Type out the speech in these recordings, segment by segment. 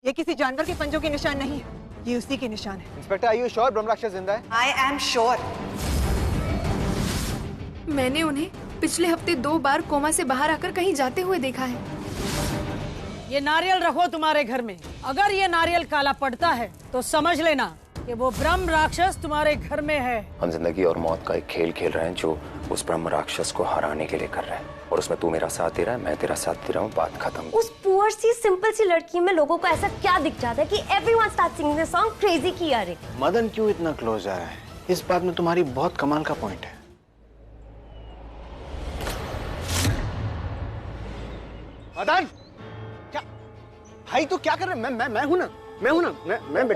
ये किसी जानवर के पंजों के निशान नहीं है, ये उसी के निशान है। इंस्पेक्टर, आर यू श्योर ब्रह्म राक्षस जिंदा है? I am sure. मैंने उन्हें पिछले हफ्ते 2 बार कोमा से बाहर आकर कहीं जाते हुए देखा है। ये नारियल रखो तुम्हारे घर में। अगर ये नारियल काला पड़ता है तो समझ लेना कि वो ब्रह्म राक्षस तुम्हारे घर में है। हम जिंदगी और मौत का एक खेल खेल रहे हैं जो उस ब्रह्म राक्षस को हराने के लिए कर रहे हैं, और उसमें तू मेरा साथ दे रहा है, मैं तेरा साथ दे रहा हूँ, बात खत्म। उस पुअर सी सिंपल सी लड़की में लोगों को ऐसा क्या दिख जाता है कि everyone start singing the song crazy की यार। मदन क्यों इतना क्लोज आ रहा है? इस बात में तुम्हारी बहुत कमाल का पॉइंट है। मदन, क्या भाई तू क्या कर रहे हैं? मैं हूं ना, मैं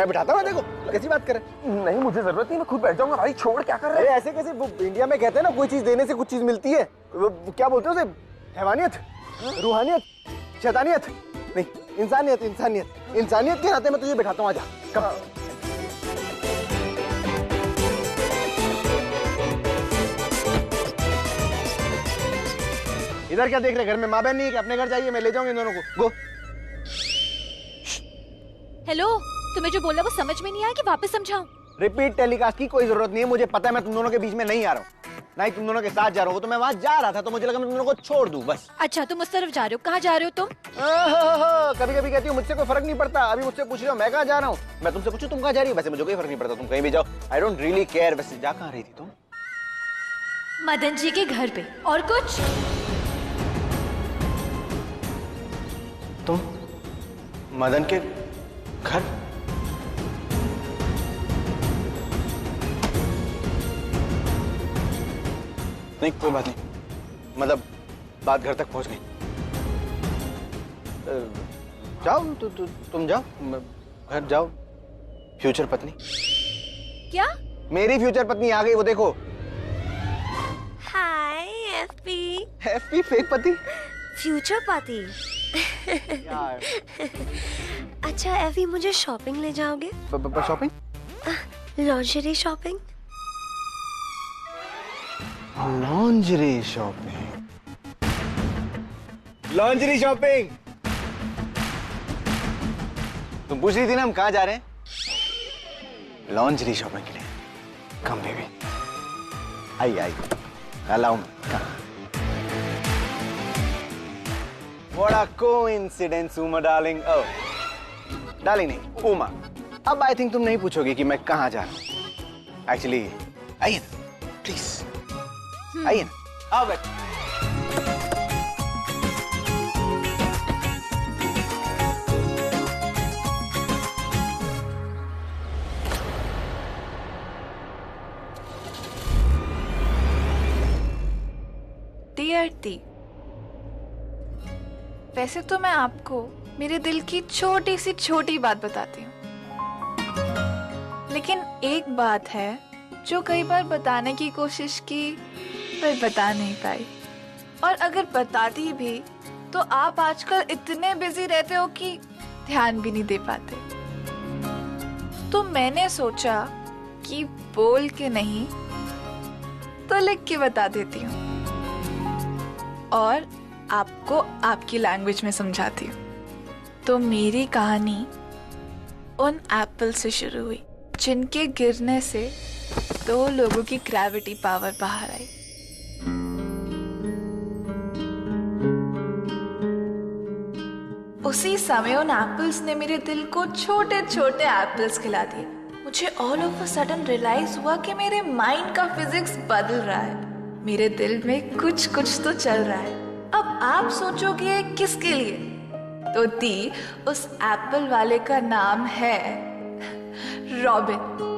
बिठाता हूँ। देखो कैसी बात कर रहे हैं। नहीं, मुझे जरूरत नहीं, मैं खुद बैठ जाऊंगा। भाई छोड़, क्या कर रहे हैं? ऐसे कैसे? वो इंडिया में कहते हैं ना, कोई चीज देने से कुछ चीज मिलती है। वो क्या बोलते हैं उसे? हैवानियत, रूहानियत, शैतानियत नहीं, इंसानियत। इंसानियत के नाते मैं तुझे बिठाता हूँ। आजा, कब? इधर क्या देख रहे? घर में माँ बहन नहीं है कि? अपने घर जाइए, मैं ले जाऊंगा इन दोनों को। गो। हेलो, तुम्हें जो बोला वो समझ में नहीं आया कि वापस समझाऊं? रिपीट टेलीकास्ट की कोई जरूरत नहीं है। मुझे पता है मैं तुम दोनों के बीच में नहीं आ रहा हूँ, ना ही तुम दोनों के साथ जा रहा हूँ। तो मैं वहां जा रहा था तो मुझे लगा मैं तुम दोनों को छोड़ दूं बस। अच्छा, तुम उस तरफ जा रहे हो? कहाँ जा रहे हो तुम? कभी कभी कहती हूँ मुझसे कोई फर्क नहीं पड़ता। अभी मुझसे पूछ रहे हो मैं कहाँ जा रहा हूँ? मैं तुमसे पूछूं तुम कहाँ जा रही हो? वैसे मुझे कोई फर्क नहीं पड़ता, तुम कहीं भी जाओ। I don't really care. वैसे जा कहाँ रही थी तुम? मदन जी के घर पे। और कुछ? तुम मदन के घर? नहीं, कोई बात नहीं। मतलब बात घर तक पहुंच गई। जाओ, तुम जाओ, घर जाओ। फ्यूचर पत्नी। क्या? मेरी फ्यूचर पत्नी आ गई, वो देखो। हाय एफपी। एफपी फेक पति, फ्यूचर पति। यार। अच्छा एफी, मुझे शॉपिंग ले जाओगे? Shopping? Lingerie shopping. Lingerie shopping. Lingerie shopping. तुम पूछ रही थी ना हम कहाँ जा रहे हैं? लॉन्जरी शॉपिंग के लिए। Come baby, I allow me. What a coincidence, Uma darling. Oh, darling नहीं, Uma. अब I think तुम नहीं पूछोगे कि मैं कहाँ जा रहा हूँ। Actually, आइए ना, please. आइए ना, आओ बैठ। डियर टी, वैसे तो मैं आपको मेरे दिल की छोटी सी छोटी बात बताती हूँ, लेकिन एक बात है जो कई बार बताने की कोशिश की पर बता नहीं पाई, और अगर बताती भी तो आप आजकल इतने बिजी रहते हो कि ध्यान भी नहीं दे पाते। तो मैंने सोचा कि बोल के नहीं तो लिख के बता देती हूँ और आपको आपकी लैंग्वेज में समझाती हूँ। तो मेरी कहानी उन एप्पल से शुरू हुई जिनके गिरने से 2 लोगों की ग्रेविटी पावर बाहर आई। उसी समय उन एप्पल्स ने मेरे दिल को छोटे छोटे एप्पल्स खिला दिए। मुझे all of a sudden realise हुआ कि मेरे माइंड का फिजिक्स बदल रहा है, मेरे दिल में कुछ कुछ तो चल रहा है। अब आप सोचोगे किसके लिए? तो दी, उस एप्पल वाले का नाम है रॉबिन।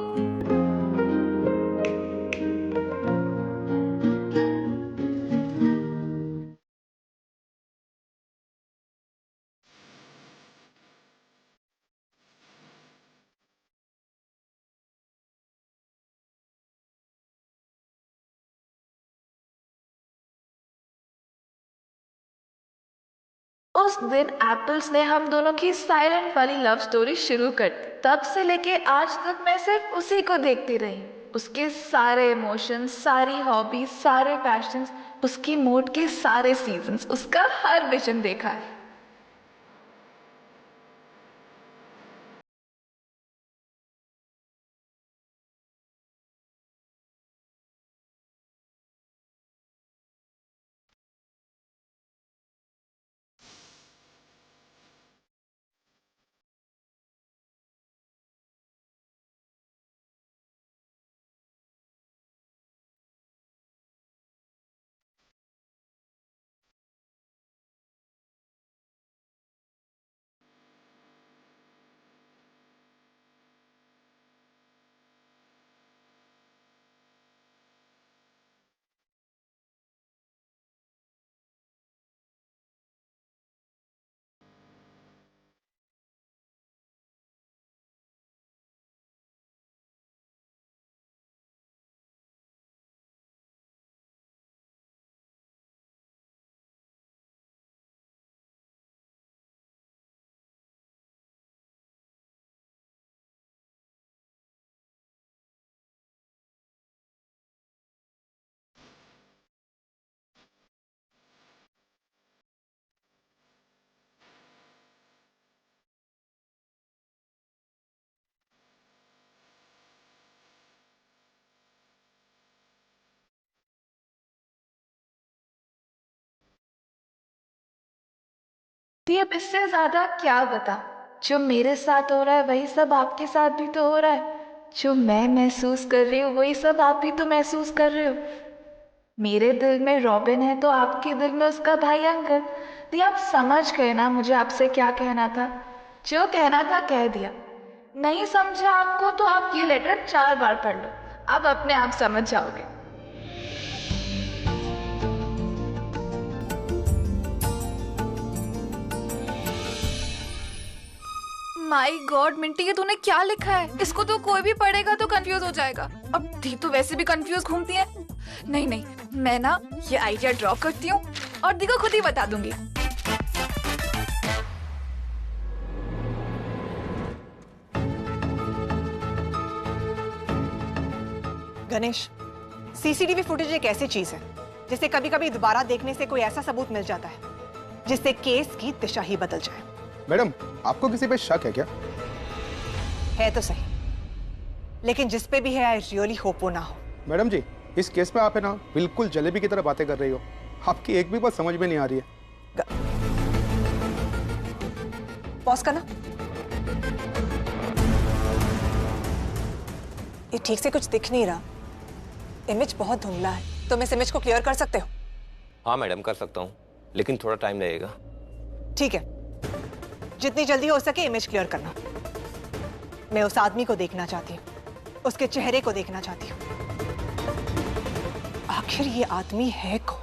उस दिन एप्पल्स ने हम दोनों की साइलेंट वाली लव स्टोरी शुरू कर दी। तब से लेके आज तक मैं सिर्फ उसी को देखती रही, उसके सारे इमोशंस, सारी हॉबीज, सारे पैशंस, उसकी मूड के सारे सीजन्स, उसका हर विजन देखा है। तो अब इससे ज्यादा क्या बता? जो मेरे साथ हो रहा है वही सब आपके साथ भी तो हो रहा है। जो मैं महसूस कर रही हूँ वही सब आप भी तो महसूस कर रहे हो। मेरे दिल में रॉबिन है तो आपके दिल में उसका भाई अंगद। तो आप समझ गए ना मुझे आपसे क्या कहना था? जो कहना था कह दिया। नहीं समझा आपको तो आप ये लेटर 4 बार पढ़ लो, अब अपने आप समझ जाओगे। माय गॉड मिंटी, ये तूने क्या लिखा है? इसको तो कोई भी पढ़ेगा तो कंफ्यूज हो जाएगा। अब दी तो वैसे भी कंफ्यूज घूमती है। नहीं नहीं, मैं ना ये आइडिया ड्रॉप करती हूँ और दी को खुद ही बता दूंगी। गणेश, सीसीटीवी फुटेज एक ऐसी चीज है जिसे कभी कभी दोबारा देखने से कोई ऐसा सबूत मिल जाता है जिससे केस की दिशा ही बदल जाए। मैडम, आपको किसी पे शक है क्या? है तो सही, लेकिन जिस पे भी है आई रियली होप वो ना हो। मैडम जी, इस केस में आप है ना बिल्कुल जलेबी की तरह बातें कर रही हो। आपकी एक भी बात समझ में नहीं आ रही है। पॉज करना। ये ठीक से कुछ दिख नहीं रहा, इमेज बहुत धुंधला है। तुम इस इमेज को क्लियर कर सकते हो? हाँ मैडम, कर सकता हूँ, लेकिन थोड़ा टाइम लगेगा। ठीक है, जितनी जल्दी हो सके इमेज क्लियर करना। मैं उस आदमी को देखना चाहती हूँ, उसके चेहरे को देखना चाहती हूँ। आखिर ये आदमी है कौन?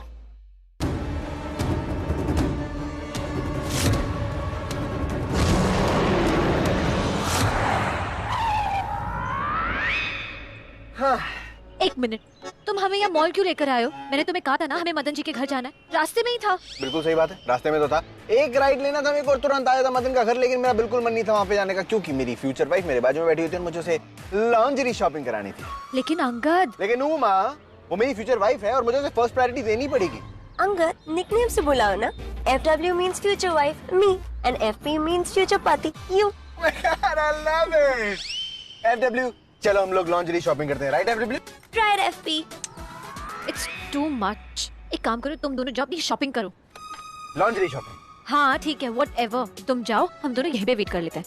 एक मिनट, तुम हमें यहाँ मॉल क्यों लेकर आए हो? मैंने तुम्हें कहा था ना हमें मदन जी के घर जाना है, रास्ते में ही था। बिल्कुल सही बात है, रास्ते में तो था। एक राइड लेना था मेरे को और तुरंत आया था मदन का घर, लेकिन मेरा बिल्कुल मन नहीं था वहाँ पे जाने का, क्योंकि मेरी फ्यूचर वाइफ मेरे बाजू में बैठी हुई थी और मुझे उसे लॉन्जरी शॉपिंग करानी थी। लेकिन अंगद, लेकिन माँ, वो मेरी फ्यूचर वाइफ है और मुझे उसे फर्स्ट प्रायोरिटी देनी पड़ेगी। अंगद, निकनेम से बुलाओ ना। FW means future wife, me, and FP means future pati, you. I love it. FW, चलो हम लोग लॉन्जरी शॉपिंग करते हैं, right FW? Right, FP. It's too much. एक काम करो, तुम दोनों जाओ अपनी शॉपिंग करो। Lingerie shopping? हाँ ठीक है, व्हाटएवर, तुम जाओ, हम दोनों यहीं पे वेट कर लेते हैं।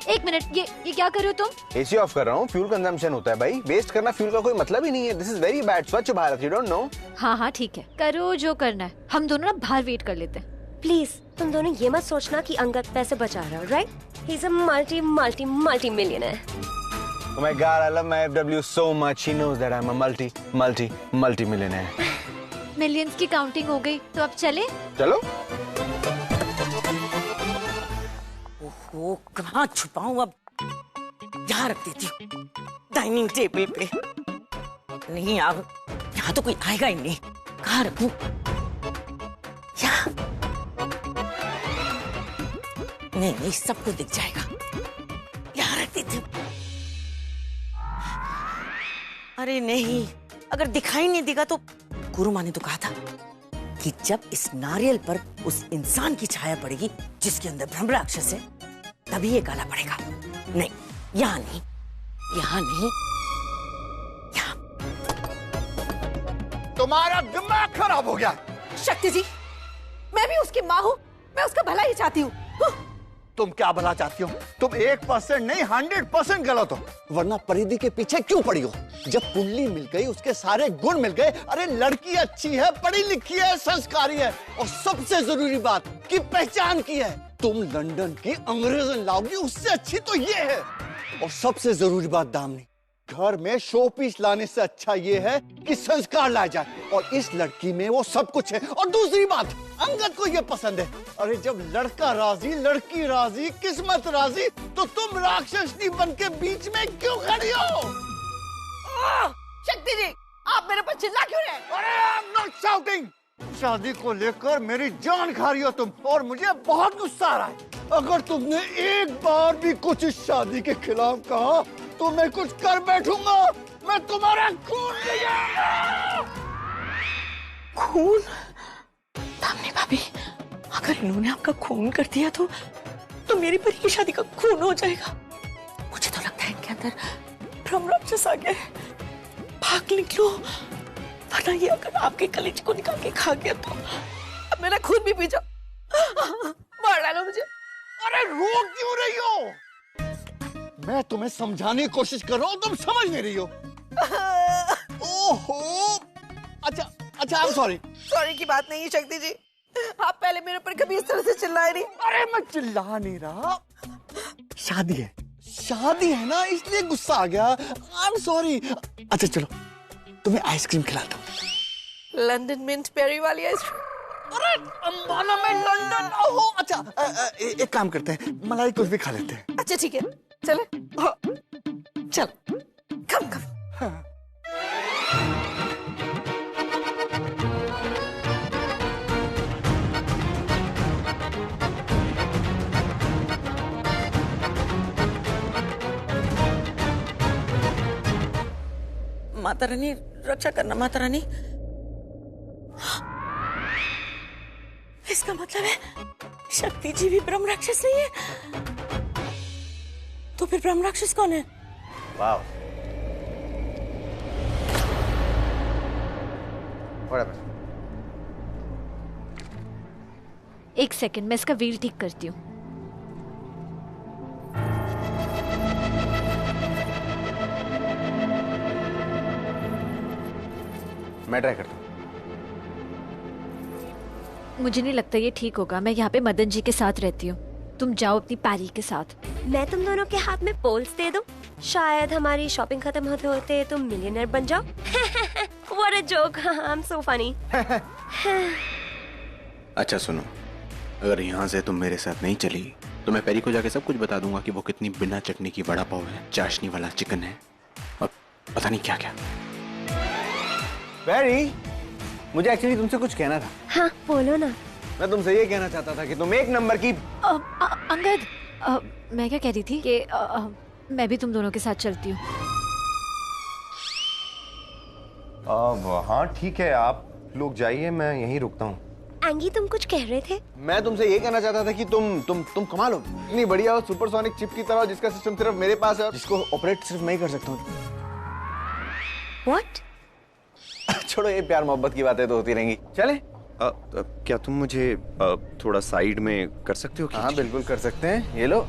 एक मिनट, ये क्या कर रहे हो तुम? एसी ऑफ कर रहा हूँ, फ्यूल कंजम्पशन होता है भाई, वेस्ट करना फ्यूल का कोई मतलब ही नहीं है। This is very bad. स्वच्छ भारत, यू डोंट नो? हाँ ठीक है, करो जो करना है, हम दोनों ना बाहर वेट कर लेते हैं। प्लीज तुम दोनों ये मत सोचना कि अंगद पैसे बचा रहा है, right? He is a multi millionaire. Oh my God, I love my FW so much. He knows that I'm a multi millionaire. Millions की काउंटिंग हो गई, तो अब चले? चलो। ओहो, कहाँ छुपाऊं अब? यहाँ रख देती हूँ, डाइनिंग टेबल पे। नहीं यार, यहाँ तो कोई आएगा ही नहीं। कहाँ रखूं? यहाँ। नहीं, सबको दिख जाएगा। यहाँ रख देती हूँ। अरे नहीं, अगर दिखाई नहीं देगा तो गुरु माँ ने तो कहा था कि जब इस नारियल पर उस इंसान की छाया पड़ेगी जिसके अंदर ब्रह्म राक्षस है, तभी ये काला पड़ेगा। नहीं, यहाँ नहीं, यहाँ नहीं, यहाँ। तुम्हारा दिमाग खराब हो गया। शक्ति जी, मैं भी उसकी माँ हूँ, मैं उसका भला ही चाहती हूँ। तुम क्या भला चाहती हो? तुम 1% नहीं 100% गलत हो, वरना परिधि के पीछे क्यों पड़ी हो? जब कुंडली मिल गई, उसके सारे गुण मिल गए। अरे लड़की अच्छी है, पढ़ी लिखी है, संस्कारी है, और सबसे जरूरी बात कि पहचान की है। तुम लंदन की अंग्रेजन लाओगी, उससे अच्छी तो ये है। और सबसे जरूरी बात दामिनी, घर में शो पीस लाने से अच्छा ये है कि संस्कार लाया जाए, और इस लड़की में वो सब कुछ है। और दूसरी बात, अंगद को ये पसंद है। अरे जब लड़का राजी, लड़की राजी, किस्मत राजी, तो तुम राक्षसनी बन के बीच में क्यों खड़ी हो? शक्ति जी, आप मेरे पर चिल्ला क्यों रहे? अरे आई एम नॉट शाउटिंग। शादी को लेकर मेरी जान खा रही हो तुम, और मुझे बहुत गुस्सा आ रहा है। अगर तुमने एक बार भी कुछ इस शादी के खिलाफ कहा तो मैं कुछ कर बैठूंगा। मैं तुम्हारा खून ले जाऊंगा। खून? दामिनी भाभी, अगर इन्होंने आपका खून कर दिया तो मेरी पर ये शादी का खून हो जाएगा। मुझे तो लगता है इनके अंदर ब्रह्म राक्षस आ गया है। भाग निकलो, वरना ये अगर आपके कलेजे को निकाल के खा गया तो अब मेरा खून भी पी जाओ। अरे रोक क्यों रही हो? मैं तुम्हें समझाने की कोशिश कर रहा हूँ, तुम समझ नहीं रही हो। ओहो, अच्छा आई एम सॉरी। सॉरी की बात नहीं है शक्ति जी, आप पहले मेरे ऊपर कभी इस तरह से चिल्लाए नहीं। अरे मैं चिल्ला नहीं रहा, शादी है ना, इसलिए गुस्सा आ गया। I am sorry. अच्छा चलो तुम्हें आइसक्रीम खिलाता हूँ। लंदन मिंट पेरी वाली आइसक्रीम। अरे अंबाला में लंदन। ओहो अच्छा, एक काम करते हैं, मलाई कुछ भी खा लेते हैं। अच्छा ठीक है, चले। चल कम। हाँ। माता रानी रक्षा करना, माता रानी। इसका मतलब है शक्ति जी भी ब्रह्म राक्षस नहीं है, तो फिर ब्रह्म राक्षस कौन है? वाह, whatever. एक सेकंड, मैं इसका व्हील ठीक करती हूँ। मैं ट्राई करता हूँ। मुझे नहीं लगता ये ठीक होगा। मैं यहाँ पे मदन जी के साथ रहती हूँ, तुम जाओ अपनी पैरी के साथ। मैं तुम दोनों के हाथ में पोल्स दे दूं, शायद हमारी शॉपिंग खत्म होते होते तुम मिलियनर बन जाओ। What a joke, I'm so funny. अच्छा सुनो, अगर यहाँ से तुम मेरे साथ नहीं चली तो मैं पेरी को जाके सब कुछ बता दूंगा कि वो कितनी बिना चटनी की वड़ा पाव है, चाशनी वाला चिकन है और पता नहीं क्या क्या। पेरी, मुझे एक्चुअली तुमसे कुछ कहना था। हाँ बोलो ना। मैं तुमसे ये कहना चाहता था कि तुम एक नंबर की। अंगद, मैं क्या कह रही थी कि मैं भी तुम दोनों के साथ चलती हूँ। हाँ ठीक है, आप लोग जाइए, मैं यहीं रुकता हूँ। एंगी तुम कुछ कह रहे थे? मैं तुमसे ये कहना चाहता था कि तुम कमाल हो, इतनी बढ़िया हो, सुपरसोनिक चिप की तरह, जिसका सिस्टम सिर्फ मेरे पास है और जिसको ऑपरेट सिर्फ मैं ही कर सकता हूँ। What? छोड़ो, ये प्यार मोहब्बत की बातें तो होती रहेंगी। चले? क्या तुम मुझे थोड़ा साइड में कर सकते हो? हाँ बिल्कुल कर सकते हैं, ये लो।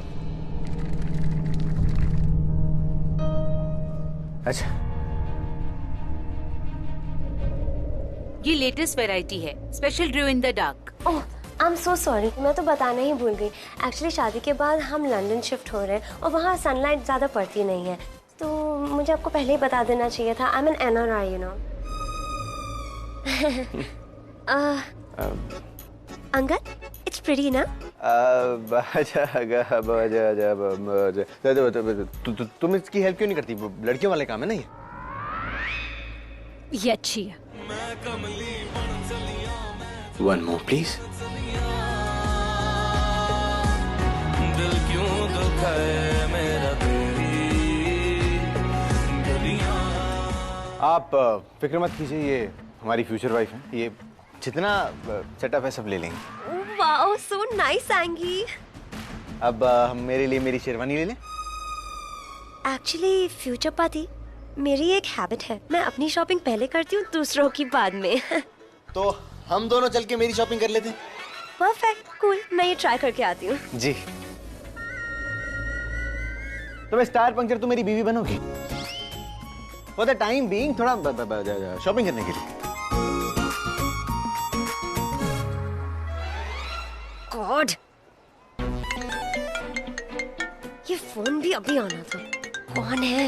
अच्छा, ये लेटेस्ट वैरायटी है, special Drew in the dark. Oh, I am so sorry, मैं तो बताना ही भूल गई। एक्चुअली शादी के बाद हम लंदन शिफ्ट हो रहे हैं और वहाँ सनलाइट ज्यादा पड़ती नहीं है, तो मुझे आपको पहले ही बता देना चाहिए था। I am an NRI, you know. Angad, it's pretty ना? तुम इसकी हेल्प क्यों नहीं करती? लड़कियों वाले काम है ना ये अच्छी है। One more, please. दिल क्यों दुखाए मेरा तेरी गलियां। आप फिक्र मत कीजिए, ये हमारी फ्यूचर वाइफ है। ये जितना सेटअप है सब ले लेंगे। Wow, so nice angry. अब मेरे लिए मेरी शेरवानी ले लें। एक्चुअली फ्यूचर पाती, मेरी एक हैबिट है, मैं अपनी शॉपिंग पहले करती हूँ, दूसरों की बाद में। तो हम दोनों चल के मेरी शॉपिंग कर लेते हैं। परफेक्ट, कूल, मैं ये ट्राई करके आती हूँ। जी। तो मैं स्टार पंक्चर, तो मेरी बीवी बनोगी फॉर द टाइम बीइंग, थोड़ा शॉपिंग करने के लिए। गॉड, ये फोन भी अभी आना था। कौन है?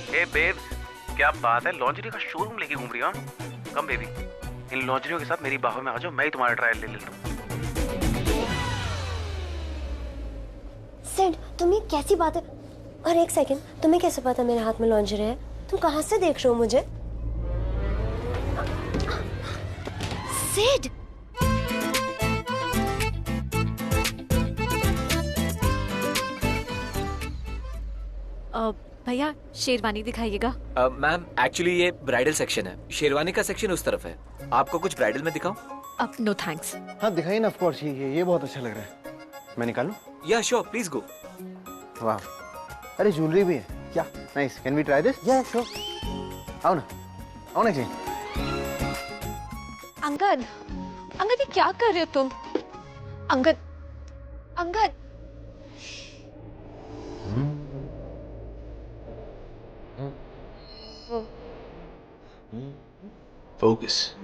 हे बेब्स, क्या बात है, लॉन्जरी का शोरूम लेके घूम रही हो? कम बेबी, इन लॉन्जरियों के साथ मेरी बाहों में आ जाओ, मैं ही तुम्हारा ट्रायल ले लेता हूँ। सिड, तुम ये कैसी बात है? और एक सेकंड, तुम्हें कैसे पता मेरे हाथ में लॉन्जरी है? तुम कहाँ से देख रहे हो मुझे? सिड, भैया शेरवानी दिखाइएगा। मैम एक्चुअली ये ब्राइडल सेक्शन है, शेरवानी का सेक्शन उस तरफ है। आपको कुछ ब्राइडल में दिखाऊं? अब नो थैंक्स। हाँ दिखाइए ना, ऑफ कोर्स। ये बहुत अच्छा लग रहा है, मैं निकालूं? या श्योर, प्लीज गो। वाह, अरे ज्वेलरी भी है क्या? Nice, can we try this? Yeah sure. आओ ना जी। अंगद, अंगद ये क्या कर रहे हो तुम? अंगद, अंगद, फोकस।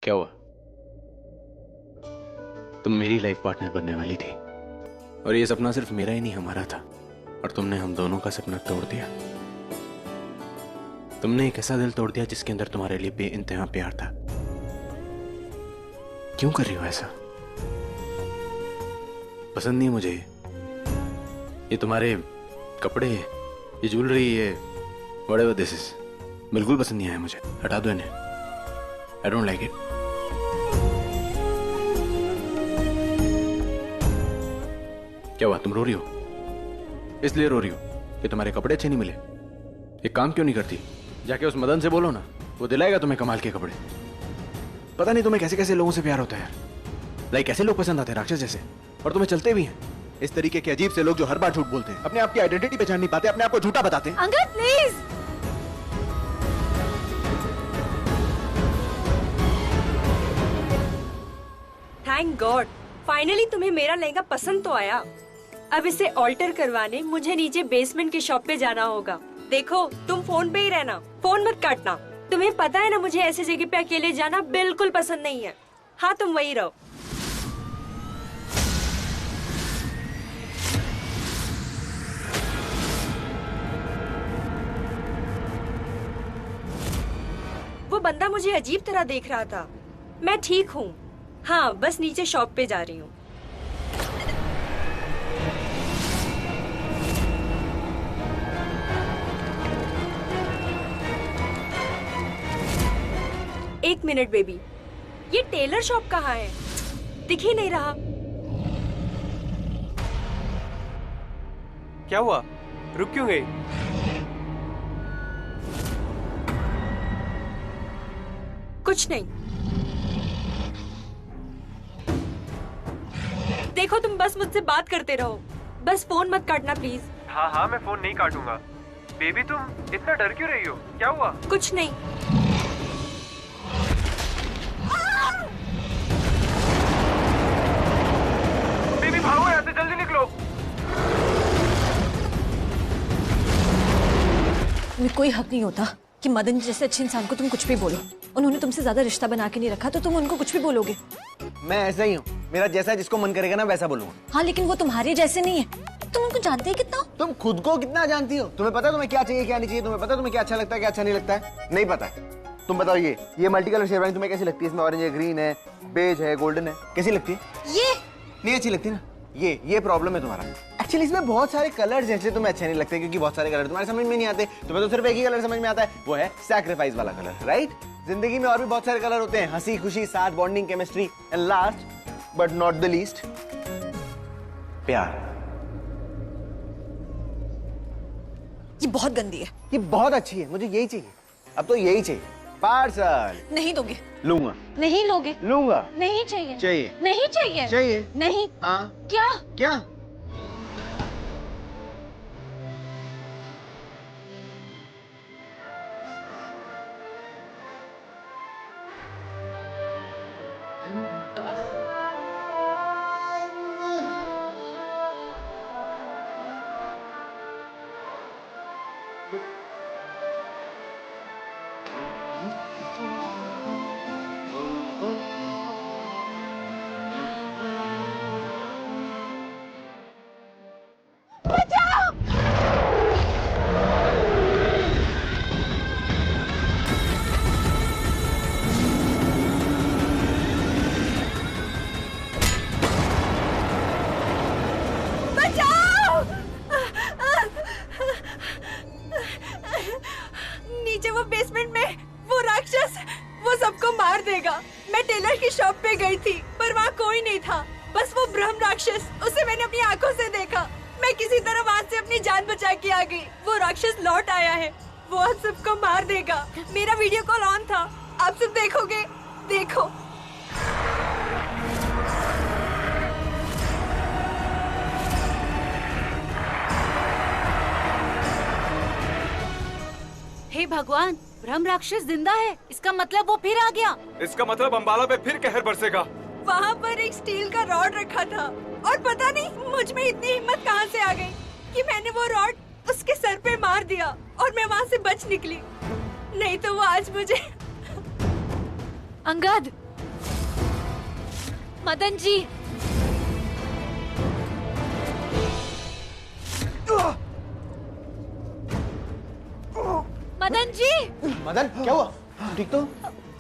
क्या हुआ? तुम मेरी लाइफ पार्टनर बनने वाली थी और ये सपना सिर्फ मेरा ही नहीं हमारा था, और तुमने हम दोनों का सपना तोड़ दिया। तुमने एक ऐसा दिल तोड़ दिया जिसके अंदर तुम्हारे लिए बेइंतहा प्यार था। क्यों कर रही हो ऐसा? पसंद नहीं मुझे ये तुम्हारे कपड़े, ये ज्वेलरी, ये व्हाटएवर दिस इज, बिल्कुल पसंद नहीं आया मुझे। हटा दो इन्हें। I don't like it. क्या हुआ? तुम रो रही हो? इसलिए रो रही हो कि तुम्हारे कपड़े अच्छे नहीं मिले? एक काम क्यों नहीं करती, जाके उस मदन से बोलो ना, वो दिलाएगा तुम्हें कमाल के कपड़े। पता नहीं तुम्हें कैसे कैसे लोगों से प्यार होता है यार। लाइक कैसे लोग पसंद आते हैं, राक्षस जैसे, और तुम्हें चलते भी हैं। इस तरीके के अजीब से लोग जो हर बार झूठ बोलते हैं, अपने आप की आइडेंटिटी पहचान नहीं पाते, अपने आप को झूठा बताते हैं। Angad please. Thank God, finally तुम्हें मेरा लहंगा पसंद तो आया। अब इसे ऑल्टर करवाने मुझे नीचे बेसमेंट की शॉप पे जाना होगा। देखो, तुम फोन पे ही रहना, फोन मत काटना। तुम्हें पता है ना, मुझे ऐसी जगह पे अकेले जाना बिल्कुल पसंद नहीं है। हाँ, तुम वही रहो। वो बंदा मुझे अजीब तरह देख रहा था। मैं ठीक हूँ। हाँ, बस नीचे शॉप पे जा रही हूँ। एक मिनट बेबी, ये टेलर शॉप कहाँ है? दिख ही नहीं रहा। क्या हुआ? रुक क्यों गई? कुछ नहीं। देखो, तुम बस मुझसे बात करते रहो, बस फोन मत काटना प्लीज। हाँ हाँ, मैं फोन नहीं काटूंगा। बेबी, तुम इतना डर क्यों रही हो? क्या हुआ? कुछ नहीं। बेबी भागो यहाँ से, जल्दी निकलो। तुम्हें कोई हक नहीं होता कि मदन जैसे अच्छे इंसान को तुम कुछ भी बोलो। उन्होंने तुमसे ज्यादा रिश्ता बना के नहीं रखा, तो तुम उनको कुछ भी बोलोगे। मैं ऐसा ही हूँ, मेरा जैसा जिसको मन करेगा ना वैसा बोलूंगा। हाँ, लेकिन वो तुम्हारे जैसे नहीं है। तुम उनको जानते ही कितना? तुम खुद को कितना जानती हो? तुम्हें पता है तुम्हें क्या चाहिए क्या नहीं चाहिए? तुम्हें पता है तुम्हें क्या अच्छा लगता है क्या अच्छा नहीं लगता है? नहीं पता है। तुम बताओ, ये मल्टी कलर शेरवानी तुम्हें कैसी लगती है? इसमें ऑरेंज है, ग्रीन है, बेज है, गोल्डन है, कैसी लगती है? ये नहीं अच्छी लगती ना। ये प्रॉब्लम है तुम्हारा। एक्चुअली इसमें बहुत सारे कलर्स हैं, तुम्हें अच्छे नहीं लगते क्योंकि बहुत सारे कलर तुम्हारे समझ में नहीं आते। तुम्हें तो सिर्फ एक ही कलर समझ में आता है, वो है सैक्रिफाइस वाला कलर, राइट? जिंदगी में और भी बहुत सारे कलर होते हैं, हंसी खुशी, साथ, bonding, chemistry, and last but not the least, प्यार। ये बहुत गंदी है। ये बहुत अच्छी है, मुझे यही चाहिए। अब तो यही चाहिए। पार्सल नहीं दोगे? लूंगा। नहीं लोगे? लूंगा। नहीं चाहिए। चाहिए। नहीं चाहिए। चाहिए। नहीं। हाँ। क्या? क्या? नीचे वो बेसमेंट में वो राक्षस, वो सबको मार देगा। मैं टेलर की शॉप पे गई थी पर वहाँ कोई नहीं था, बस वो ब्रह्म राक्षस, उसे मैंने अपनी आंखों से देखा। मैं किसी तरह वहाँ से अपनी जान बचा के आ गई। वो राक्षस लौट आया है, वो आप सबको मार देगा। मेरा वीडियो कॉल ऑन था, आप सब देखोगे? देखो। हे भगवान, ब्रह्म राक्षस जिंदा है। इसका मतलब वो फिर आ गया। इसका मतलब अंबाला पे फिर कहर बरसेगा। वहाँ पर एक स्टील का रॉड रखा था और पता नहीं मुझ में इतनी हिम्मत कहाँ से आ गई कि मैंने वो रॉड उसके सर पे मार दिया और मैं वहाँ से बच निकली। नहीं तो वो आज मुझे। अंगद, मदन जी, मदन जी। मदन, क्या हुआ? ठीक तो?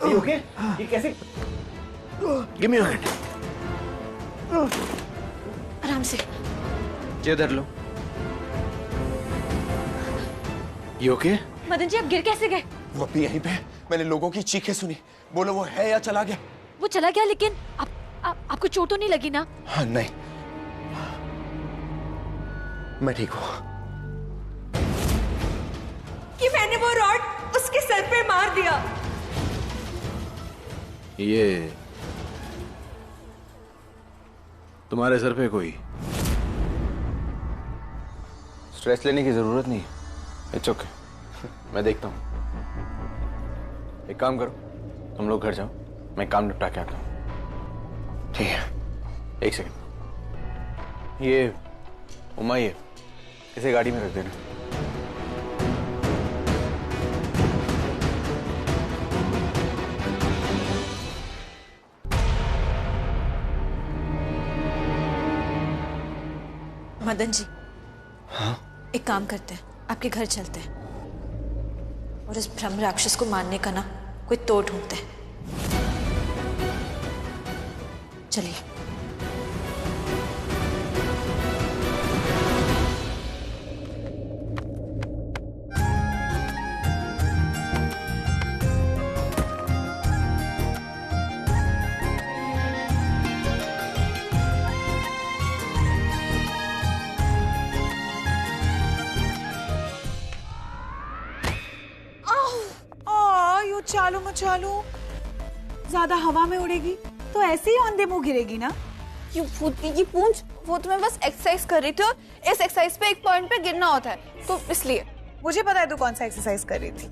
ओके? ये कैसे? Give me your hand. आराम से। ये धर लो। ये ओके? मदन जी, आप गिर कैसे गए? वो भी यहीं पे। मैंने लोगों की चीखें सुनी। बोलो वो है या चला गया? वो चला गया, लेकिन आपको चोट तो नहीं लगी ना? हाँ, नहीं, मैं ठीक हूँ। कि मैंने वो रॉड उसके सर पे मार दिया। ये तुम्हारे सर पे कोई स्ट्रेस लेने की जरूरत नहीं है। इट्स ओके, मैं देखता हूँ। एक काम करो, तुम लोग घर जाओ, मैं काम निपटा के आता हूँ। ठीक है? एक सेकंड। ये उमा, ये इसे गाड़ी में रख देना। मदन जी, हाँ? एक काम करते हैं, आपके घर चलते हैं और इस ब्रह्म राक्षस को मारने का ना कोई तोड़ ढूंढते हैं। चलिए। चालू मचालू, ज्यादा हवा में उड़ेगी तो ऐसे ही औंधे मुंह गिरेगी ना। ये भूतनी की पूंछ, वो तो मैं बस एक्सरसाइज कर रही थी और इस एक्सरसाइज पे एक पॉइंट पे गिरना होता है, तो इसलिए। मुझे पता है तू कौन सा एक्सरसाइज कर रही थी।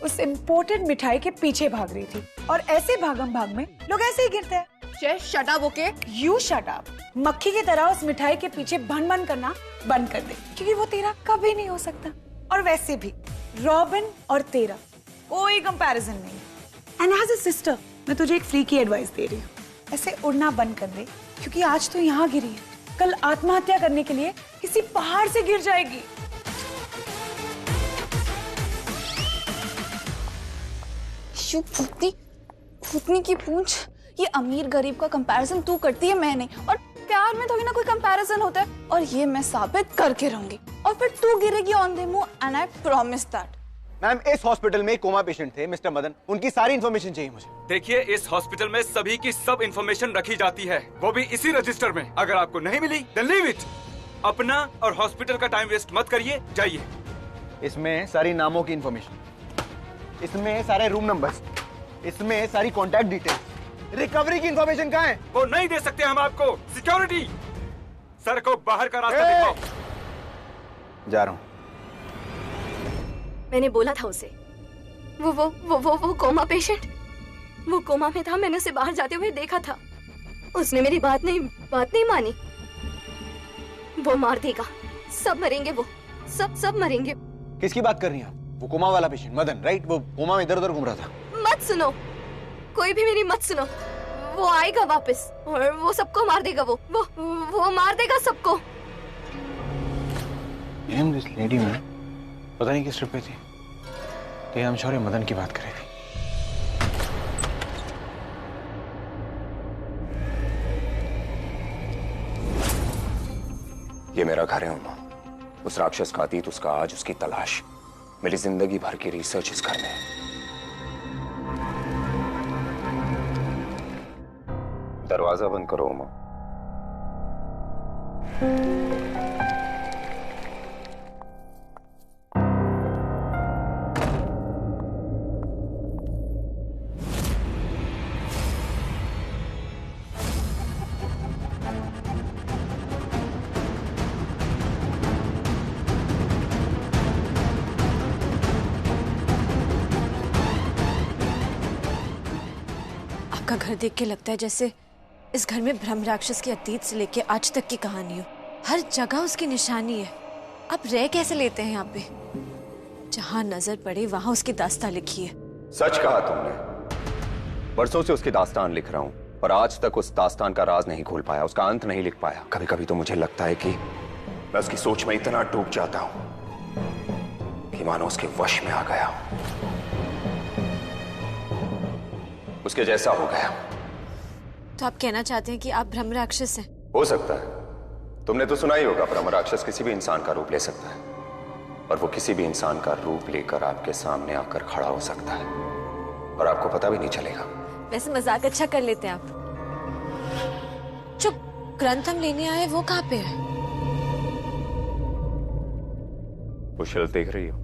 उस इम्पोर्टेड मिठाई के पीछे भाग रही थी और ऐसे भागम भाग में लोग ऐसे ही गिरते हैं। Shut up, okay? You shut up. मक्खी की तरह उस मिठाई के पीछे भन भन करना बंद कर दे, क्योंकि वो तेरा कभी नहीं हो सकता। और वैसे भी रॉबिन और तेरा कोई कंपैरिजन नहीं। एंड एज अ सिस्टर मैं तुझे एक फ्री की एडवाइस दे रही हूँ, ऐसे उड़ना बंद कर दे, क्योंकि आज तो यहाँ गिरी है, कल आत्महत्या करने के लिए किसी पहाड़ से गिर जाएगी। भूतनी की पूंछ, ये अमीर गरीब का कंपैरिजन तू करती है, मैं नहीं। और प्यार में थोड़ी ना कोई कंपैरिजन होता है, और ये मैं साबित करके रहूंगी। और फिर तू गिरेगी ऑन द मुंह, and I promise that. Ma'am, इस हॉस्पिटल में एक कोमा पेशेंट थे, मिस्टर मदन, उनकी सारी इन्फॉर्मेशन चाहिए मुझे। देखिए, इस हॉस्पिटल में सभी की सब इन्फॉर्मेशन रखी जाती है, वो भी इसी रजिस्टर में। अगर आपको नहीं मिली देन लीव इट। अपना और हॉस्पिटल का टाइम वेस्ट मत करिए, जाइए। इसमें सारी नामों की इन्फॉर्मेशन, इसमें सारे रूम नंबर्स, इसमें सारी कॉन्टैक्ट डिटेल्स, रिकवरी की इंफॉर्मेशन कहाँ है? वो नहीं दे सकते हम आपको। सिक्योरिटी, सर को बाहर का रास्ता दिखाओ। जा रहा हूँ। मैंने बोला था उसे, वो कोमा पेशेंट, वो कोमा में था। मैंने उसे बाहर जाते हुए देखा था। उसने मेरी बात नहीं मानी। वो मार देगा, सब मरेंगे, वो सब मरेंगे। किसकी बात कर रही हैं? वो कोमा वाला पेशेंट मदन, राइट? वो कोमा में इधर उधर घूम रहा था। मत सुनो, कोई भी मेरी मत सुनो। वो आएगा वापस और वो सबको मार देगा। वो मार देगा सबको। दिस लेडी में पता नहीं किस ट्रिप पे थी, तो हम श्योर मदन की बात कर रही थी। ये मेरा घर है उमा। उस राक्षस का अतीत, उसका आज, उसकी तलाश, मेरी जिंदगी भर की रिसर्च इस घर में है। दरवाजा बंद करो उमा। आपका घर देख के लगता है जैसे इस घर में ब्रह्म राक्षस के अतीत से लेके आज तक की कहानी हो। हर जगह उसकी निशानी है। आप रह कैसे लेते हैं यहाँ पे? जहाँ नजर पड़े वहां उसकी दास्तान लिखी है। सच कहा तुमने। बरसों से उसकी दास्तान लिख रहा हूं, पर आज तक उस दास्तान का राज नहीं खोल पाया, उसका अंत नहीं लिख पाया। कभी कभी तो मुझे लगता है कि मैं उसकी सोच में इतना डूब जाता हूं कि मानो उसके वश में आ गया, उसके जैसा हो गया। तो आप कहना चाहते हैं कि आप ब्रह्म राक्षस हैं? हो सकता है। तुमने तो सुना ही होगा, ब्रह्म राक्षस किसी भी इंसान का रूप ले सकता है, और वो किसी भी इंसान का रूप लेकर आपके सामने आकर खड़ा हो सकता है और आपको पता भी नहीं चलेगा। वैसे मजाक अच्छा कर लेते हैं आप। जो ग्रंथ हम लेने आए वो कहाँ पे है? वो शेल्फ देख रही हो?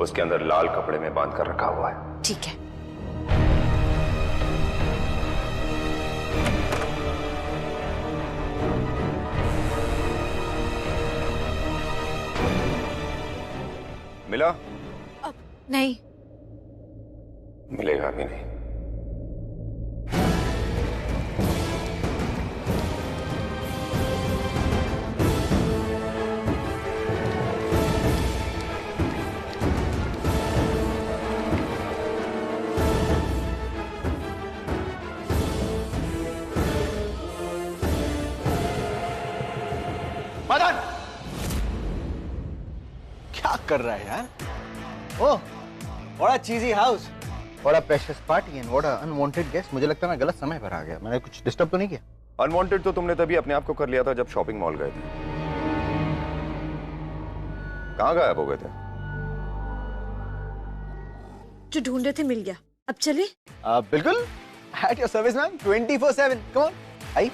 उसके अंदर लाल कपड़े में बांध कर रखा हुआ है। ठीक है। मिला? नहीं। मिलेगा भी नहीं। मदन क्या कर रहा है यार? ओह, what a cheesy house, what a precious party and what a unwanted guest। मुझे लगता है मैं गलत समय पर आ गया। मैंने कुछ डिस्टर्ब तो नहीं किया? अनवांटेड तो तुमने तभी अपने आप को कर लिया था जब शॉपिंग मॉल गए थे। कहाँ गायब हो गए थे? जो ढूंढ रहे थे मिल गया। अब चले? बिल्कुल, at your service ma'am, 24/7। Come on, आई।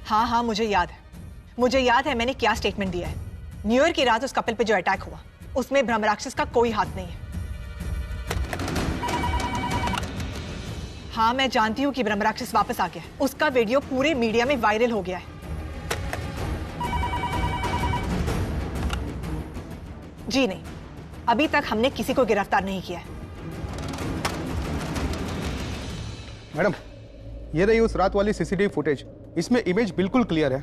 हाँ, मुझे याद है मैंने क्या स्टेटमेंट दिया है। न्यू ईयर की रात उस कपल पे जो अटैक हुआ, उसमें ब्रह्म राक्षस का कोई हाथ नहीं है। हाँ, मैं जानती हूँ कि ब्रह्म राक्षस वापस आ गया है। उसका वीडियो पूरे मीडिया में वायरल हो गया है। जी नहीं, अभी तक हमने किसी को गिरफ्तार नहीं किया है। मैडम, ये रही उस रात वाली सीसीटीवी फुटेज। इसमें इमेज बिल्कुल क्लियर है।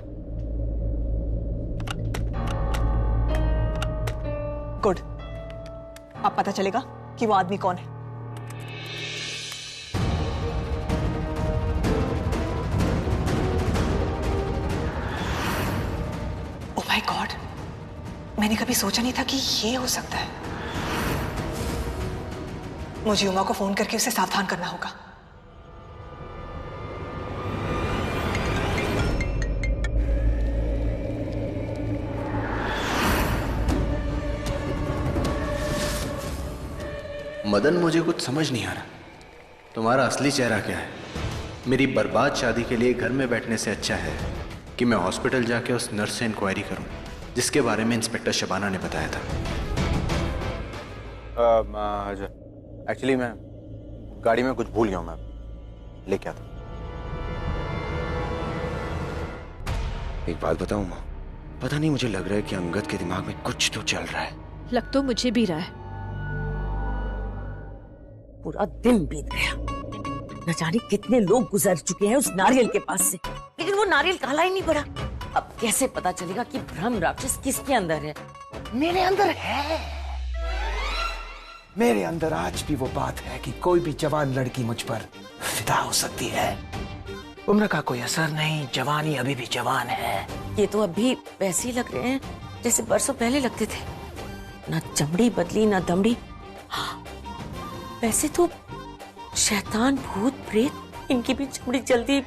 गुड, अब पता चलेगा कि वो आदमी कौन है। ओह माय गॉड, मैंने कभी सोचा नहीं था कि ये हो सकता है। मुझे उमा को फोन करके उसे सावधान करना होगा। मदन, मुझे कुछ समझ नहीं आ रहा। तुम्हारा असली चेहरा क्या है? मेरी बर्बाद शादी के लिए घर में बैठने से अच्छा है कि मैं हॉस्पिटल जाके उस नर्स से इंक्वायरी करूं जिसके बारे में इंस्पेक्टर शबाना ने बताया था। एक्चुअली मैं गाड़ी में कुछ भूल गया हूं, मैं लेके आता। एक बात बताऊं माँ, पता नहीं मुझे लग रहा है कि अंगद के दिमाग में कुछ तो चल रहा है। लग तो मुझे भी रहा है। पूरा दिन बीत गया, न जाने कितने लोग गुजर चुके हैं उस नारियल के पास से, लेकिन वो नारियल काला ही नहीं पड़ा। अब कैसे पता चलेगा कि ब्रह्म राक्षस किसके अंदर है? मेरे अंदर है। मेरे अंदर आज भी वो बात है कि कोई भी जवान लड़की मुझ पर फिदा हो सकती है। उम्र का कोई असर नहीं, जवानी अभी भी जवान है। ये तो अभी वैसे ही लग रहे हैं जैसे बरसों पहले लगते थे, ना चमड़ी बदली ना दमड़ी। हाँ, वैसे तो शैतान भूत प्रेत इनकी भी चमड़ी जल्दी,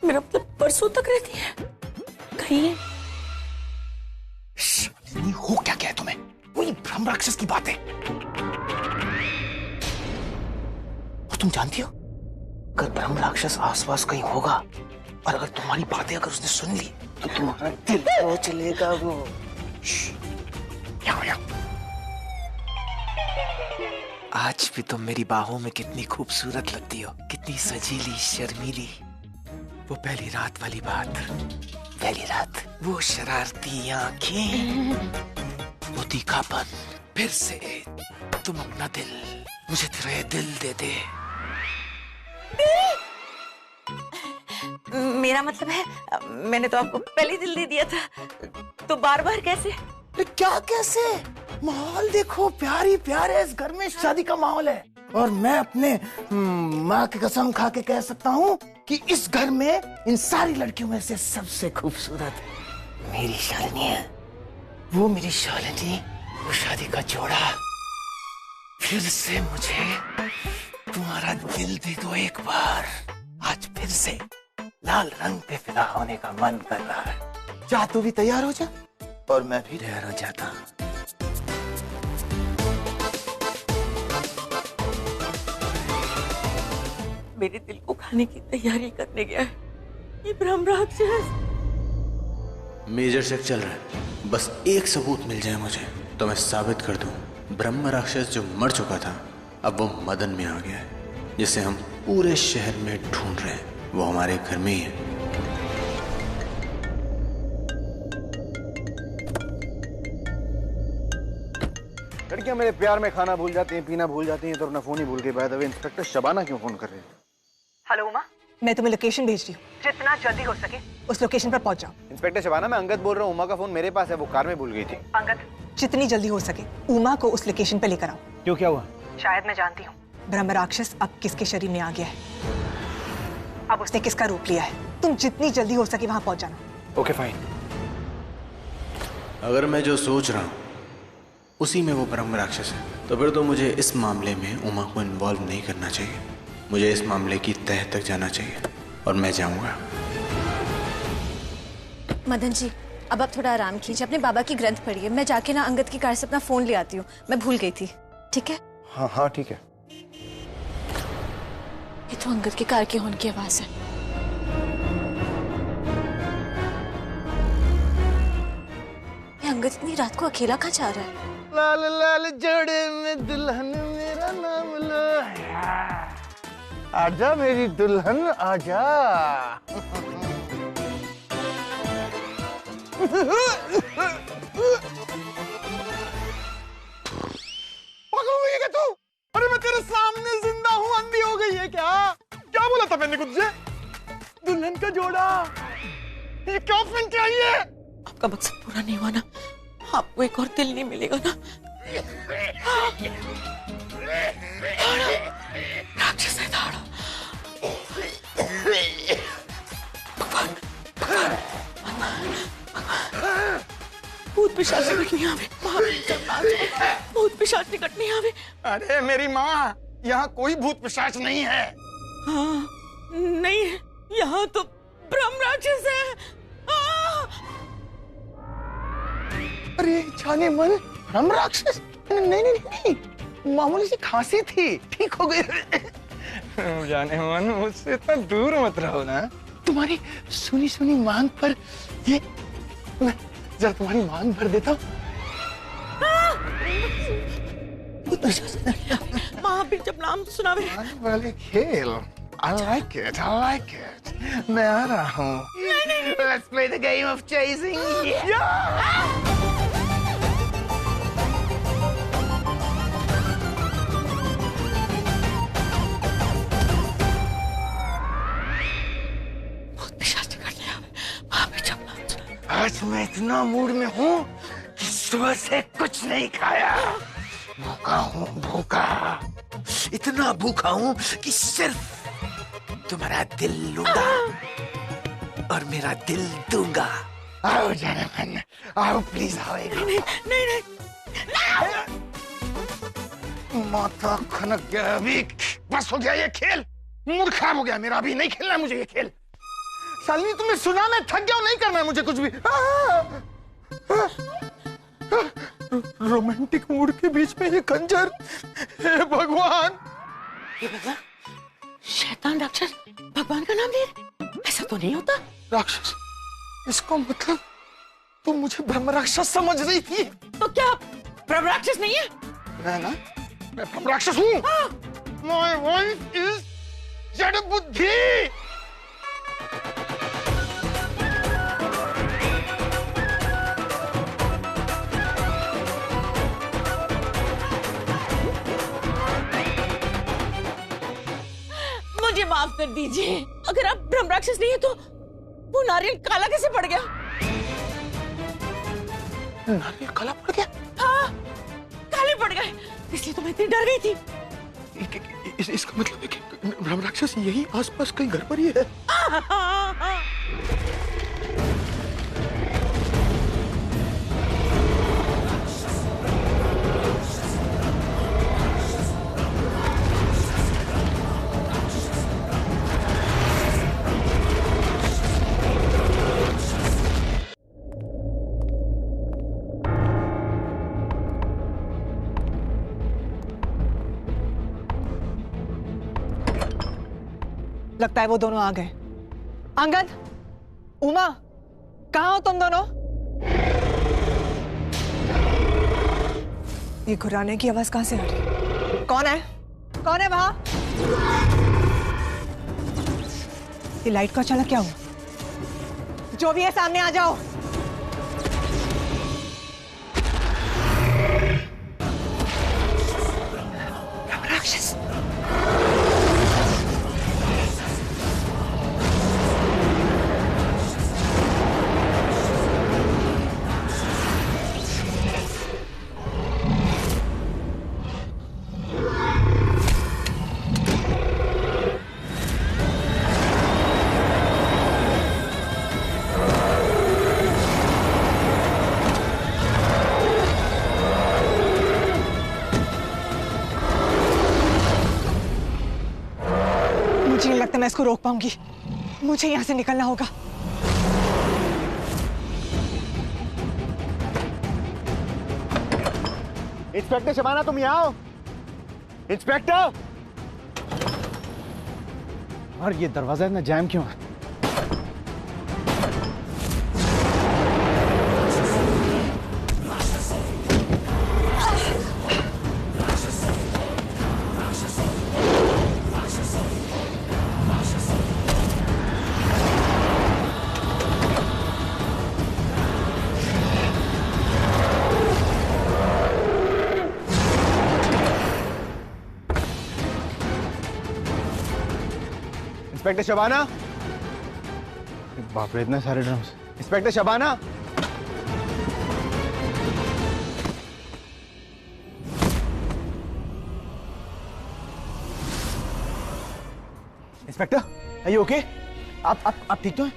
मेरा मतलब बरसों तक रहती है। कहीं हो क्या है तुम्हें? वही ब्रह्म राक्षस की बात है। और तुम जानती हो, अगर ब्रह्म राक्षस आसपास कहीं होगा और अगर तुम्हारी बातें अगर उसने सुन ली तो तुम्हारा दिल तो चलेगा। वो यहाँ आज भी तुम मेरी बाहों में कितनी खूबसूरत लगती हो, कितनी सजीली शर्मीली। वो पहली रात वाली बात, पहली रात, वो शरारती आंखें, वो तीखापन। फिर से तुम अपना दिल, मुझे तेरा दिल दे दे। मेरा मतलब है, मैंने तो आपको पहले दिल दे दिया था, तो बार बार कैसे? क्या कैसे? माहौल देखो, प्यारी प्यार है इस घर में, शादी का माहौल है। और मैं अपने माँ की कसम खा के कह सकता हूँ कि इस घर में इन सारी लड़कियों में से सबसे खूबसूरत मेरी शालिनी है। वो मेरी शालिनी, वो शादी का जोड़ा। फिर से मुझे तुम्हारा दिल दे दो एक बार। आज फिर से लाल रंग पे फिदा होने का मन कर रहा है। चाह तू भी तैयार हो जा और मैं भी तैयार हो जाता हूँ। मेरे दिल को खाने की तैयारी करने गया है ये ब्रह्म राक्षस। मेजर चेक चल रहा है, बस एक सबूत मिल जाए मुझे तो मैं साबित कर दूं ब्रह्म राक्षस जो मर चुका था अब वो मदन में आ गया है, जिसे हम पूरे शहर में ढूंढ रहे हैं। वो हमारे घर में ही है। लड़कियां मेरे प्यार में खाना भूल जाती हैं, पीना भूल जाती हैं, तो अपना फोन ही भूल के बाद इंस्पेक्टर शबाना क्यों फोन कर रहे हैं? हेलो उमा, मैं तुम्हें लोकेशन भेज रही हूँ, जितना जल्दी हो सके उस लोकेशन पर पहुंच जाओ। इंस्पेक्टर शबाना, मैं अंगद बोल रहा हूँ। उमा का फोन मेरे पास है, वो कार में भूल गई थी। अंगद, जितनी जल्दी हो सके उमा को उस लोकेशन पर लेकर आओ। क्यों, क्या हुआ? शायद मैं जानती हूँ ब्रह्म राक्षस अब किसके शरीर में आ गया है, अब उसने किसका रूप लिया है। तुम जितनी जल्दी हो सके वहां पहुंच जाना। Okay fine. अगर मैं जो सोच रहा हूँ उसी में वो ब्रह्म राक्षस है तो फिर तो मुझे इस मामले में उमा को इन्वॉल्व नहीं करना चाहिए। मुझे इस मामले की तह तक जाना चाहिए और मैं जाऊंगा। मदन जी, अब आप थोड़ा आराम कीजिए, अपने बाबा की ग्रंथ पढ़िए। मैं जाके ना अंगद की कार से अपना फोन ले आती हूँ, मैं भूल गई थी। ठीक है? हाँ हाँ ठीक है। ये तो अंगद की कार की हॉर्न की आवाज है। ये अंगद इतनी रात को अकेला कहाँ जा रहा है? लाल लाल जोड़े में दुल्हन मेरा नाम लो। आजा मेरी दुल्हन आजा। पागल हो गई है तू? अरे मैं तेरे सामने जिंदा हूँ, अंधी हो गई है क्या? क्या बोला था मैंने तुझसे? दुल्हन का जोड़ा, ये क्या पहन के आई है? आपका मकसद पूरा नहीं हुआ ना, आपको एक और दिल नहीं मिलेगा ना। राक्षस है धाड़ा। भगवान, भूत पिशाच निकट नहीं आवे, भूत पिशाच निकट नहीं आवे। अरे मेरी माँ, यहाँ कोई भूत पिशाच नहीं है। हाँ, नहीं है, यहाँ तो ब्रह्म राक्षस है। अरे जाने मन, ब्रह्म राक्षस? नहीं नहीं नहीं, मामूली सी खांसी थी, ठीक हो गई। जाने मन, मुझसे इतना दूर मत रहो ना। तुम्हारी सुनी सुनी मांग पर ये मैं जरा तुम्हारी मांग भर देता हूँ। वहां भी जब नाम सुना वाले खेल I like it, I like it. मैं आ रहा हूँ। Let's play the game of chasing. आज मैं इतना मूड में हूँ कि सुबह से कुछ नहीं खाया। भूखा हूँ, भूखा। इतना भूखा हूँ कि सिर्फ तुम्हारा दिल लूंगा और मेरा दिल दूंगा। आओ जाने मन, आओ प्लीज आओ। नहीं नहीं नहीं, नहीं। माथा खनक गया अभी। बस हो गया ये खेल। मूड खराब हो गया मेरा। अभी नहीं खेलना है मुझे ये खेल। शालिनी तुमने सुना, मैं थक गया हूं, नहीं करना है मुझे कुछ भी। रोमांटिक मूड के बीच में ये खंजर। हे भगवान। ये भगवान, शैतान राक्षस भगवान का नाम ले रहे? ऐसा तो नहीं होता। राक्षस, इसका मतलब तुम मुझे ब्रह्म राक्षस समझ रही थी? तो क्या ब्रह्म राक्षस नहीं है? मैं ना, मैं ब्रह्म राक्षस हूँ। My wife is जड़ बुद्धि। मुझे माफ कर दीजिए। अगर आप ब्रह्म राक्षस नहीं है तो वो नारियल काला कैसे पड़ गया? नारियल काला पड़ गया? हाँ, काले पड़ गए। इसलिए तो मैं इतनी डर गई थी। इसका मतलब है कि ब्रह्म राक्षस यही आसपास कहीं घर पर ही है। लगता है वो दोनों आ गए। अंगद, उमा, कहाँ हो तुम दोनों? ये घुराने की आवाज कहाँ से आ रही है? कौन है? कौन है वहां? ये लाइट का अचानक क्या हुआ? जो भी है सामने आ जाओ। राक्षस। मुझे नहीं लगता मैं इसको रोक पाऊंगी। मुझे यहां से निकलना होगा। इंस्पेक्टर शबाना, तुम यहाँ आओ। इंस्पेक्टर। और ये दरवाजा इतना जैम क्यों है? इंस्पेक्टर शबाना। बाप रे, इतने सारे drums. Inspector Shabana. Inspector, are you okay? आप ठीक तो हैं?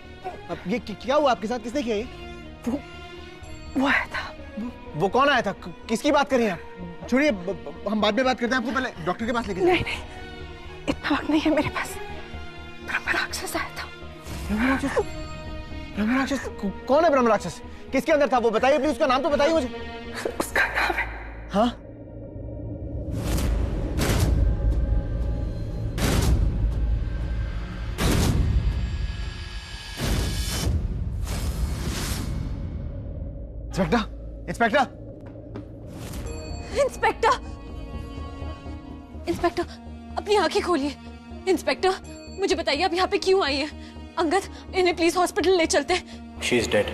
अब ये क्या हुआ आपके साथ? किसने किया ये? वो आया था। वो कौन आया था? किसकी बात कर रही हैं आप? छोड़िए, हम बाद में बात करते हैं। आपको पहले डॉक्टर के पास लेके नहीं नहीं, इतना वक्त नहीं है मेरे पास। ब्रह्म राक्षस आया था। ब्रह्म राक्षस? ब्रह्म राक्षस कौन है? ब्रह्म राक्षस किसके अंदर था वो बताइए प्लीज। उसका नाम तो बताइए मुझे। उसका नाम है, हाँ, इंस्पेक्टर, इंस्पेक्टर, इंस्पेक्टर, इंस्पेक्टर, अपनी आंखें खोलिए। इंस्पेक्टर, मुझे बताइए आप यहाँ पे क्यों आई हैं? अंगद, इन्हें प्लीज हॉस्पिटल ले चलते हैं। She is dead.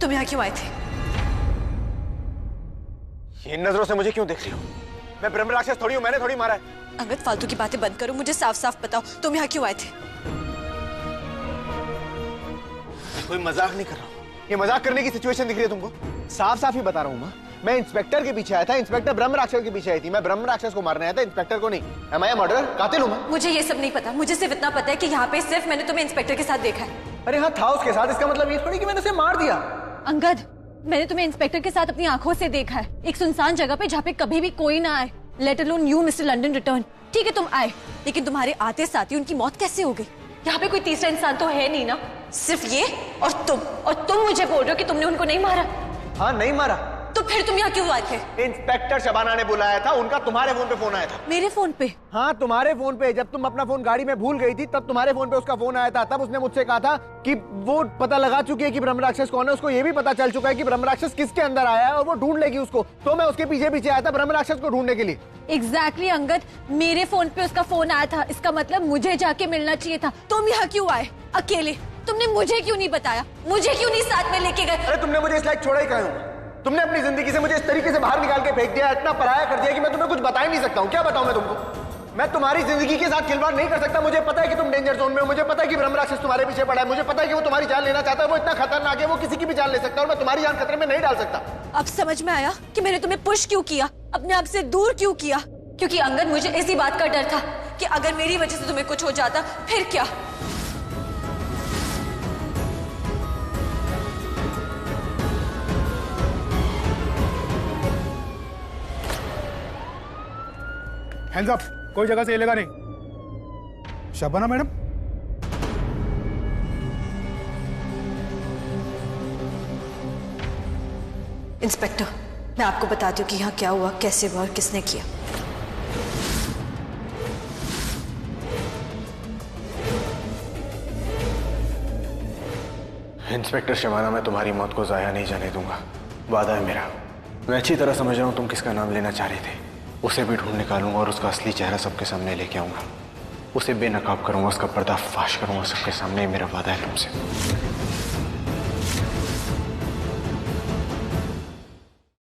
तुम यहाँ क्यों आए थे? इन नजरों से मुझे क्यों देख रही हो? मैं ब्रह्म राक्षस थोड़ी हूँ, मैंने थोड़ी मारा है। अंगद, फालतू की बातें बंद करो, मुझे साफ साफ बताओ तुम यहाँ क्यों आए थे? कोई मजाक नहीं कर रहा हूँ। ये मजाक करने की सिचुएशन दिख रही है तुमको? साफ साफ ही बता रहा हूँ माँ, मैं इंस्पेक्टर के पीछे आया था। इंस्पेक्टर ब्रह्म राक्षस के पीछे आई थी। मैं ब्रह्म राक्षस को मारने आया था, इंस्पेक्टर को नहीं। एम आई मर्डरर? कातिल हूँ मैं? मुझे ये सब नहीं पता, मुझे सिर्फ इतना पता है कि यहाँ पे सिर्फ मैंने तुम्हें इंस्पेक्टर के साथ देखा है। अरे हाँ, था उसके साथ, इसका मतलब ये थोड़ी कि मैंने उसे मार दिया। अंगद, मैंने तुम्हें इंस्पेक्टर के साथ अपनी आंखों से देखा है, एक सुनसान जगह पे जहाँ पे कभी भी कोई ना आए, let alone you mister London return. ठीक है तुम आए, लेकिन तुम्हारे आते साथ ही उनकी मौत कैसे हो गई? यहाँ पे कोई तीसरा इंसान तो है नहीं ना, सिर्फ ये और तुम मुझे बोल रहे हो कि तुमने उनको नहीं मारा? हाँ, नहीं मारा। तो फिर तुम यहाँ क्यों आए थे? इंस्पेक्टर शबाना ने बुलाया था, उनका तुम्हारे फोन पे फोन आया था। मेरे फोन पे? हाँ, तुम्हारे फोन पे। जब तुम अपना फोन गाड़ी में भूल गई थी तब तुम्हारे फोन पे उसका फोन आया था। तब उसने मुझसे कहा था कि वो पता लगा चुकी है कि ब्रह्म राक्षस कौन है, उसको ये भी पता चल चुका है कि ब्रह्म राक्षस किसके अंदर आया है और वो ढूंढ लेगी उसको। तो मैं उसके पीछे पीछे आया था ब्रह्म राक्षस को ढूंढने के लिए। एग्जैक्टली अंगद, मेरे फोन पे उसका फोन आया था, इसका मतलब मुझे जाके मिलना चाहिए था। तुम यहाँ क्यों आए अकेले? तुमने मुझे क्यों नहीं बताया? मुझे क्यों नहीं साथ में लेके गए? अरे तुमने मुझे इस लायक छोड़ा ही क्यों? तुमने अपनी जिंदगी से मुझे इस तरीके से बाहर निकाल के फेंक दिया, इतना पराया कर दिया कि मैं तुम्हें कुछ बता ही नहीं सकता हूँ। क्या बताऊं मैं तुमको? मैं तुम्हारी जिंदगी के साथ खिलवाड़ नहीं कर सकता। मुझे पता है कि तुम डेंजर जोन में हो, मुझे पता है कि ब्रह्म राक्षस तुम्हारे पीछे पड़ा है, मुझे पता है कि वो तुम्हारी जान लेना चाहता है। वो इतना खतरनाक है, वो किसी की भी जान ले सकता है और मैं तुम्हारी जान खतरे में नहीं डाल सकता। अब समझ में आया कि मैंने तुम्हें पुश क्यों किया, अपने आप से दूर क्यों किया? क्योंकि अंगद, मुझे इसी बात का डर था कि अगर मेरी वजह से तुम्हें कुछ हो जाता फिर क्या। हैंड्स अप, कोई जगह से हिलेगा नहीं। शबाना मैडम, इंस्पेक्टर, मैं आपको बताती हूँ कि यहाँ क्या हुआ, कैसे हुआ और किसने किया। इंस्पेक्टर शबाना, मैं तुम्हारी मौत को जाया नहीं जाने दूंगा, वादा है मेरा। मैं अच्छी तरह समझ रहा हूँ तुम किसका नाम लेना चाह रहे थे। उसे भी ढूंढ निकालूंगा और उसका असली चेहरा सबके सामने लेके आऊंगा। उसे बेनकाब करूंगा, उसका पर्दाफाश करूंगा सबके सामने। मेरा वादा है तुमसे।